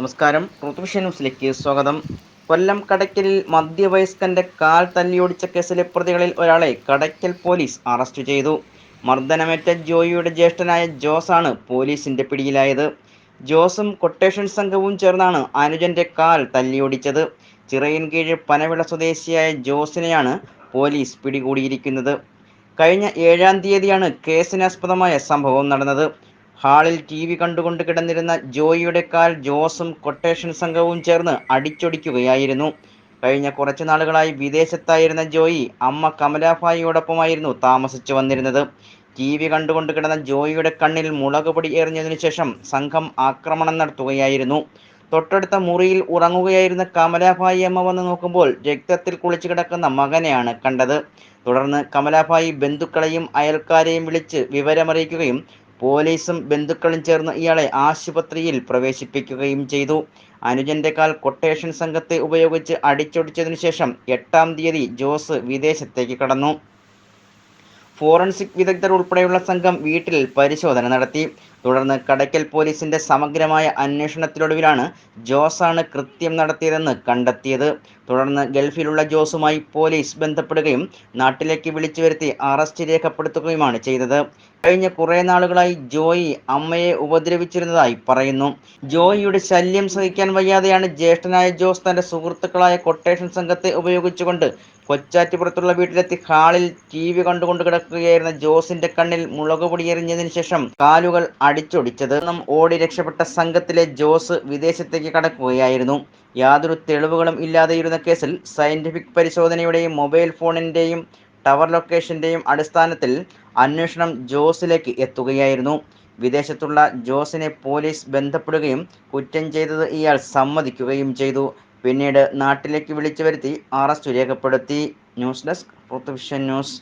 നമസ്കാരം. ഋതുവിഷൻ ന്യൂസിലേക്ക് സ്വാഗതം. കൊല്ലം കടയ്ക്കലിൽ മധ്യവയസ്കന്റെ കാൽ തല്ലിയൊടിച്ച കേസിലെ പ്രതികളിൽ ഒരാളെ കടയ്ക്കൽ പോലീസ് അറസ്റ്റ് ചെയ്തു. മർദ്ദനമേറ്റ ജോയിയുടെ ജ്യേഷ്ഠനായ ജോസാണ് പോലീസിന്റെ പിടിയിലായത്. ജോസും കൊട്ടേഷൻ സംഘവും ചേർന്നാണ് അനുജന്റെ കാൽ തല്ലിയൊടിച്ചത്. ചിറയിൻകീഴ് പനവിള സ്വദേശിയായ ജോസിനെയാണ് പോലീസ് പിടികൂടിയിരിക്കുന്നത്. കഴിഞ്ഞ 7-ാം തീയതിയാണ് കേസിനാസ്പദമായ സംഭവം നടന്നത്. ഹാളിൽ TV കണ്ടുകൊണ്ട് കിടന്നിരുന്ന ജോയിയുടെ കാൽ ജോസും കൊട്ടേഷൻ സംഘവും ചേർന്ന് അടിച്ചൊടിക്കുകയായിരുന്നു. കഴിഞ്ഞ കുറച്ചു നാളുകളായി വിദേശത്തായിരുന്ന ജോയി അമ്മ കമലാഭായിയോടൊപ്പമായിരുന്നു താമസിച്ചു വന്നിരുന്നത്. TV കണ്ടുകൊണ്ട് കിടന്ന ജോയിയുടെ കണ്ണിൽ മുളകുപൊടി എറിഞ്ഞതിനു ശേഷം സംഘം ആക്രമണം നടത്തുകയായിരുന്നു. തൊട്ടടുത്ത മുറിയിൽ ഉറങ്ങുകയായിരുന്ന കമലാഭായി അമ്മ വന്ന് നോക്കുമ്പോൾ രക്തത്തിൽ കുളിച്ചു കിടക്കുന്ന മകനെയാണ് കണ്ടത്. തുടർന്ന് കമലാഭായി ബന്ധുക്കളെയും അയൽക്കാരെയും വിളിച്ച് വിവരമറിയിക്കുകയും പോലീസും ബന്ധുക്കളും ചേർന്ന് ഇയാളെ ആശുപത്രിയിൽ പ്രവേശിപ്പിക്കുകയും ചെയ്തു. അനുജന്റെ കാൽ കൊട്ടേഷൻ സംഘത്തെ ഉപയോഗിച്ച് അടിച്ചൊടിച്ചതിനു ശേഷം 8-ാം തീയതി ജോസ് വിദേശത്തേക്ക് കടന്നു. ഫോറൻസിക് വിദഗ്ധർ ഉൾപ്പെടെയുള്ള സംഘം വീട്ടിൽ പരിശോധന നടത്തി. തുടർന്ന് കടയ്ക്കൽ പോലീസിന്റെ സമഗ്രമായ അന്വേഷണത്തിനൊടുവിലാണ് ജോസാണ് കൃത്യം നടത്തിയതെന്ന് കണ്ടെത്തിയത്. തുടർന്ന് ഗൾഫിലുള്ള ജോസുമായി പോലീസ് ബന്ധപ്പെടുകയും നാട്ടിലേക്ക് വിളിച്ചു വരുത്തി അറസ്റ്റ് രേഖപ്പെടുത്തുകയുമാണ് ചെയ്തത്. കഴിഞ്ഞ കുറേ നാളുകളായി ജോയി അമ്മയെ ഉപദ്രവിച്ചിരുന്നതായി പറയുന്നു. ജോയിയുടെ ശല്യം സഹിക്കാൻ വയ്യാതെയാണ് ജ്യേഷ്ഠനായ ജോസ് തന്റെ സുഹൃത്തുക്കളായ കൊട്ടേഷൻ സംഘത്തെ ഉപയോഗിച്ചുകൊണ്ട് കൊച്ചാറ്റുപുറത്തുള്ള വീട്ടിലെത്തി ഹാളിൽ TV കണ്ടുകൊണ്ട് കിടക്കുകയായിരുന്ന ജോസിന്റെ കണ്ണിൽ മുളകുപൊടി എറിഞ്ഞതിനു ശേഷം കാലുകൾ അടിച്ചൊടിച്ചത്. ഓടി രക്ഷപ്പെട്ട സംഘത്തിലെ ജോസ് വിദേശത്തേക്ക് കടക്കുകയായിരുന്നു. യാതൊരു തെളിവുകളും ഇല്ലാതെയിരുന്ന കേസിൽ സയന്റിഫിക് പരിശോധനയുടെയും മൊബൈൽ ഫോണിന്റെയും ടവർ ലൊക്കേഷന്റെയും അടിസ്ഥാനത്തിൽ അന്വേഷണം ജോസിലേക്ക് എത്തുകയായിരുന്നു. വിദേശത്തുള്ള ജോസിനെ പോലീസ് ബന്ധപ്പെടുകയും കുറ്റം ചെയ്തത് ഇയാൾ സമ്മതിക്കുകയും ചെയ്തു. പിന്നീട് നാട്ടിലേക്ക് വിളിച്ചു വരുത്തി അറസ്റ്റ് രേഖപ്പെടുത്തി. News desk Rithuvision news.